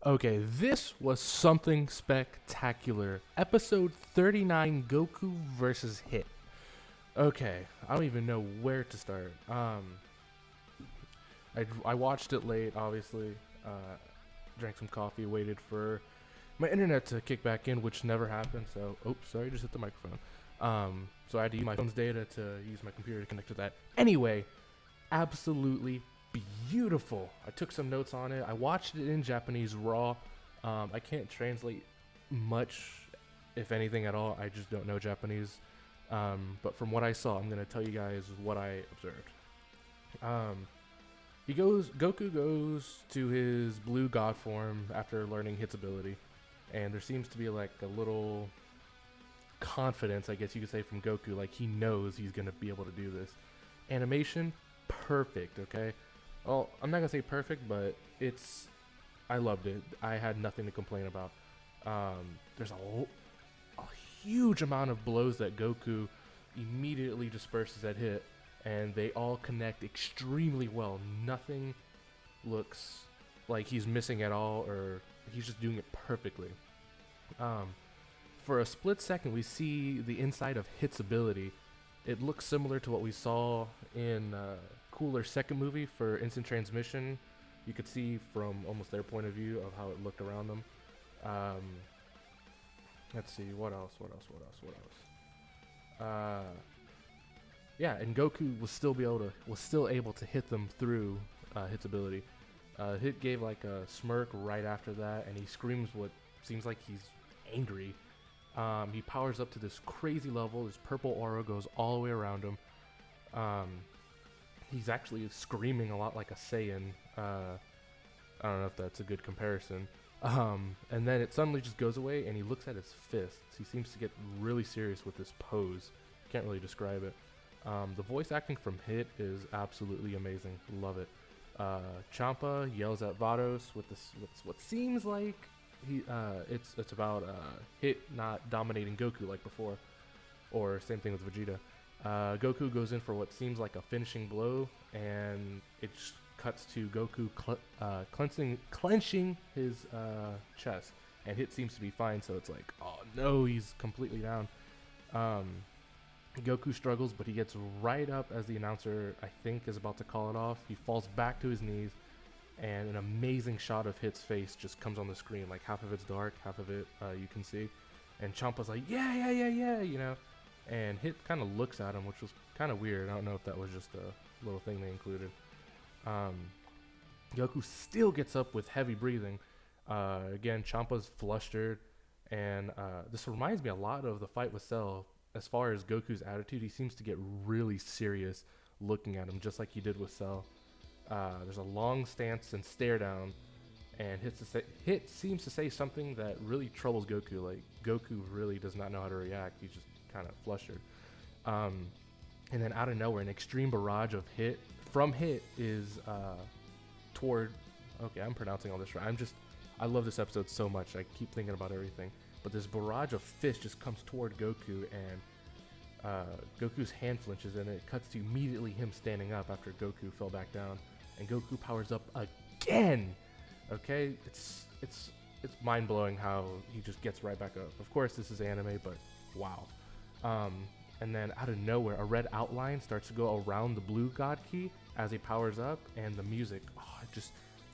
Okay, this was something spectacular. Episode 39, Goku versus Hit. Okay, I don't even know where to start. I watched it late, obviously. Drank some coffee, waited for my internet to kick back in, which never happened. So, oops, sorry, just hit the microphone. So I had to use my phone's data to use my computer to connect to that. Anyway, absolutely beautiful. I took some notes on it. I watched it in Japanese raw. I can't translate much, if anything at all. I just don't know Japanese. But from what I saw, I'm gonna tell you guys what I observed. Um, Goku goes to his blue god form after learning Hit's ability, and there seems to be like a little confidence, I guess you could say, from Goku. Like he knows he's gonna be able to do this. Animation, perfect. Okay, well, I'm not gonna say perfect, but I loved it. I had nothing to complain about. There's a huge amount of blows that Goku immediately disperses at Hit, and they all connect extremely well. Nothing looks like he's missing at all, or he's just doing it perfectly. Um, for a split second, we see the inside of Hit's ability. It looks similar to what we saw in Cooler's second movie for Instant Transmission. You could see from almost their point of view of how it looked around them. Um, let's see, what else? Yeah, and Goku was still able to hit them through Hit's ability. Hit gave like a smirk right after that, and he screams what seems like he's angry. He powers up to this crazy level. His purple aura goes all the way around him. He's actually screaming a lot like a Saiyan. I don't know if that's a good comparison. And then it suddenly just goes away, and he looks at his fists. He seems to get really serious with this pose. Can't really describe it. The voice acting from Hit is absolutely amazing. Love it. Champa yells at Vados with what seems like it's about Hit not dominating Goku like before, or same thing with Vegeta. Goku goes in for what seems like a finishing blow, and it just cuts to Goku clenching his chest, and Hit seems to be fine. So it's like, oh no, he's completely down. Goku struggles, but he gets right up as the announcer, I think, is about to call it off. He falls back to his knees, and an amazing shot of Hit's face just comes on the screen. Like half of it's dark, half of it you can see. And Champa's like, yeah, you know. And Hit kind of looks at him, which was kind of weird. I don't know if that was just a little thing they included. Goku still gets up with heavy breathing. Again, Champa's flustered, and this reminds me a lot of the fight with Cell. As far as Goku's attitude, he seems to get really serious looking at him, just like he did with Cell. There's a long stance and stare down, and Hit seems to say something that really troubles Goku. Like, Goku really does not know how to react. He's just kind of flustered. And then out of nowhere, an extreme barrage of Hit is toward... Okay, I'm pronouncing all this right. I love this episode so much. I keep thinking about everything. But this barrage of fists just comes toward Goku, and Goku's hand flinches, and it cuts to immediately him standing up after Goku fell back down, and Goku powers up again. Okay, it's mind blowing how he just gets right back up. Of course, this is anime, but wow. And then out of nowhere, a red outline starts to go around the blue God Key as he powers up, and the music,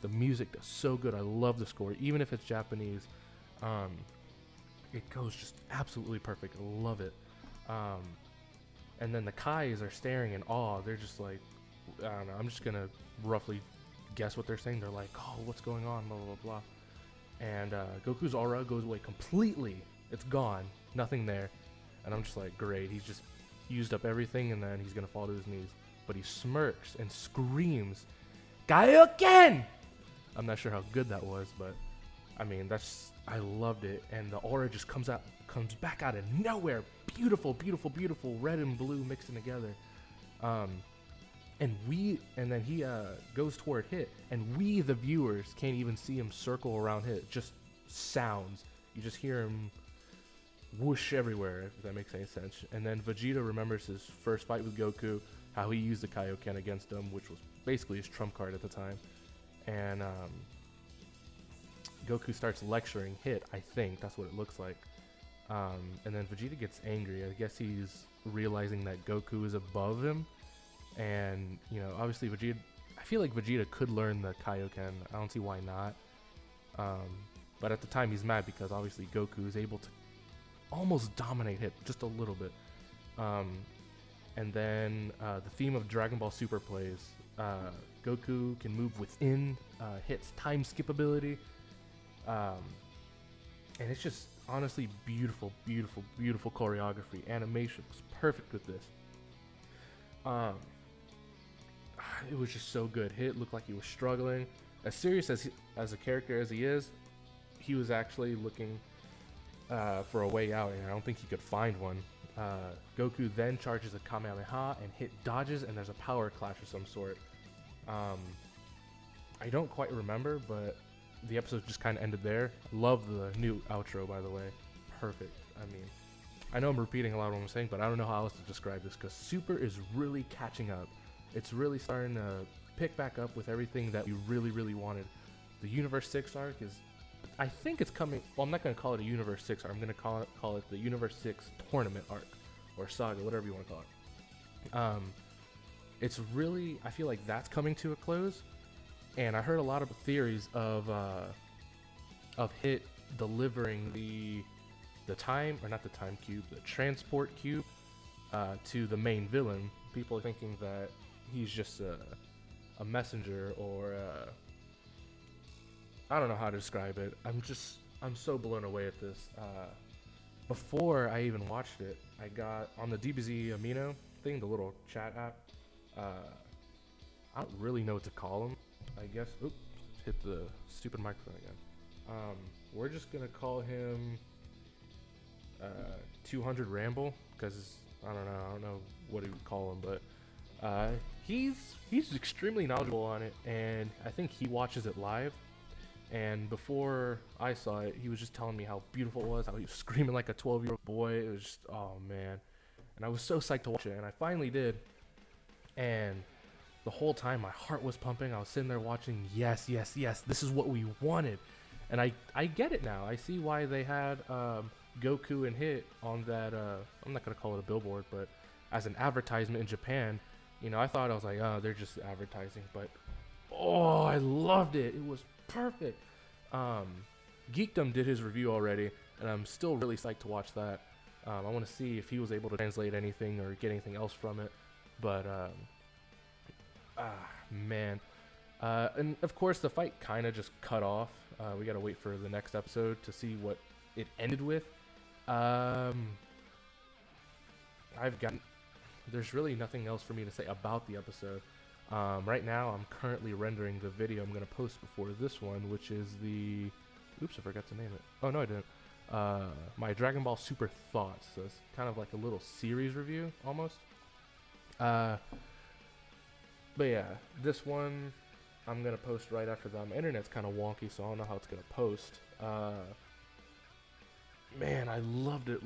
the music is so good. I love the score, even if it's Japanese. It goes just absolutely perfect. I love it. And then the Kais are staring in awe. They're just like, I don't know. I'm just gonna roughly guess what they're saying. They're like, oh, what's going on? Blah blah blah. And Goku's aura goes away completely. It's gone. Nothing there. And I'm just like, great. He's just used up everything, and then he's gonna fall to his knees. But he smirks and screams, Kaioken! I'm not sure how good that was, but I mean, I loved it. And the aura just comes back out of nowhere. Beautiful, beautiful, beautiful. Red and blue mixing together. And then he goes toward Hit, and we, the viewers, can't even see him circle around Hit. Just sounds. You just hear him whoosh everywhere, if that makes any sense. And then Vegeta remembers his first fight with Goku, how he used the Kaioken against him, which was basically his trump card at the time. And Goku starts lecturing Hit. I think that's what it looks like. And then Vegeta gets angry. I guess he's realizing that Goku is above him, and obviously Vegeta. I feel like Vegeta could learn the Kaioken. I don't see why not. But at the time he's mad because obviously Goku is able to almost dominate Hit just a little bit. And then the theme of Dragon Ball Super plays. Goku can move within Hit's time skip ability. And it's just honestly beautiful choreography. Animation was perfect with this. It was just so good. Hit looked like he was struggling. As serious as a character as he is, he was actually looking for a way out, and I don't think he could find one. Goku then charges a Kamehameha, and Hit dodges, and there's a power clash of some sort. I don't quite remember, but the episode just kind of ended there. Love the new outro, by the way. Perfect. I mean, I know I'm repeating a lot of what I'm saying, but I don't know how else to describe this, because Super is really catching up. It's really starting to pick back up with everything that we really wanted. The Universe 6 arc is, I think it's coming. Well, I'm not going to call it a Universe 6 arc. I'm going to call it the Universe 6 tournament arc, or saga, whatever you want to call it. It's really, I feel like that's coming to a close, and I heard a lot of theories of Hit delivering the time, or not the time cube, the transport cube to the main villain. People are thinking that he's just a messenger, or I don't know how to describe it. I'm so blown away at this. Before I even watched it, I got on the DBZ Amino thing, the little chat app. I don't really know what to call him. I guess. Oops, hit the stupid microphone again. We're just gonna call him 200 Ramble, because I don't know what he would call him, but he's extremely knowledgeable on it, and I think he watches it live. And before I saw it, he was just telling me how beautiful it was, how he was screaming like a 12-year-old boy. It was just, oh man. And I was so psyched to watch it, and I finally did. And the whole time my heart was pumping. I was sitting there watching, yes, this is what we wanted. And I get it now. I see why they had Goku and Hit on that, I'm not going to call it a billboard, but as an advertisement in Japan. I thought, I was like, oh, they're just advertising. But, oh, I loved it. It was perfect. Geekdom did his review already, and I'm still really psyched to watch that. I want to see if he was able to translate anything or get anything else from it. But, man. And, of course, the fight kind of just cut off. We got to wait for the next episode to see what it ended with. There's really nothing else for me to say about the episode. Right now, I'm currently rendering the video I'm going to post before this one, which is the... Oops, I forgot to name it. Oh, no, I didn't. My Dragon Ball Super Thoughts. So it's kind of like a little series review, almost. But yeah, this one I'm going to post right after that. My internet's kind of wonky, so I don't know how it's going to post. Man, I loved it.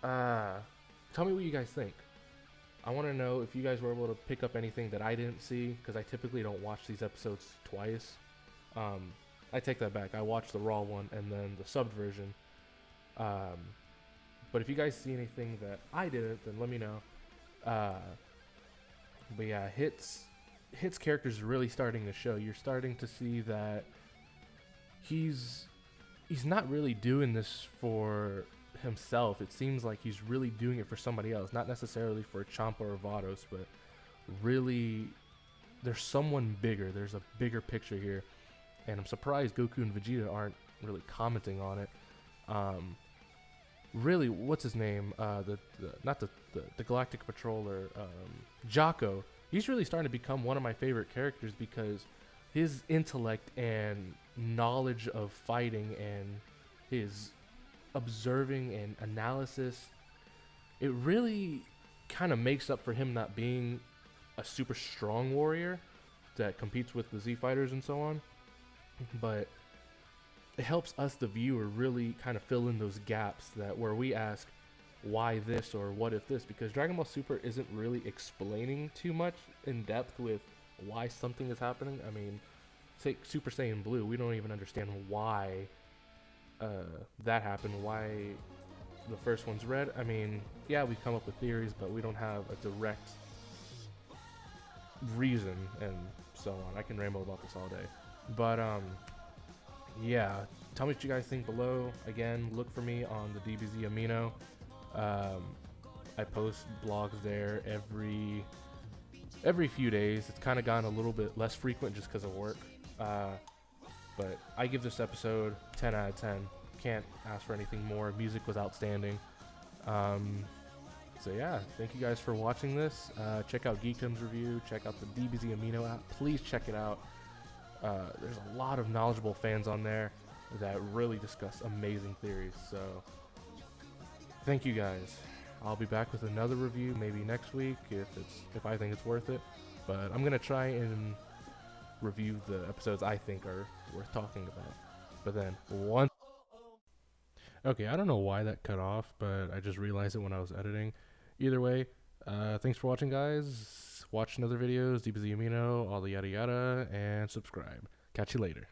Tell me what you guys think. I want to know if you guys were able to pick up anything that I didn't see, because I typically don't watch these episodes twice. I take that back. I watched the raw one and then the subbed version. But if you guys see anything that I didn't, then let me know. But yeah, Hit's character's really starting to show. You're starting to see that he's not really doing this for himself. It seems like he's really doing it for somebody else, not necessarily for Champa or Vados, but really there's someone bigger. There's a bigger picture here, and I'm surprised Goku and Vegeta aren't really commenting on it. Really, what's his name? The Galactic Patroller, Jocko. He's really starting to become one of my favorite characters, because his intellect and knowledge of fighting and his observing and analysis, it really kind of makes up for him not being a super strong warrior that competes with the Z fighters and so on. But it helps us, the viewer, really kind of fill in those gaps that where we ask why this or what if this, because Dragon Ball Super isn't really explaining too much in depth with why something is happening. I mean, Super Saiyan Blue, we don't even understand why that happened, why the first one's red. I mean, yeah, we come up with theories, but we don't have a direct reason and so on. I can ramble about this all day. But, yeah, tell me what you guys think below. Again, look for me on the DBZ Amino. I post blogs there every few days. It's kind of gotten a little bit less frequent just because of work. But I give this episode 10 out of 10. Can't ask for anything more. Music was outstanding. So yeah, thank you guys for watching this. Check out Geekdom's review. Check out the DBZ Amino app. Please check it out. There's a lot of knowledgeable fans on there that really discuss amazing theories. So thank you guys. I'll be back with another review maybe next week if I think it's worth it. But I'm gonna try and review the episodes I think are worth talking about. But then okay, I don't know why that cut off, but I just realized it when I was editing. Either way, thanks for watching, guys. Watch another videos, DBZ Amino, all the yada yada, and subscribe. Catch you later.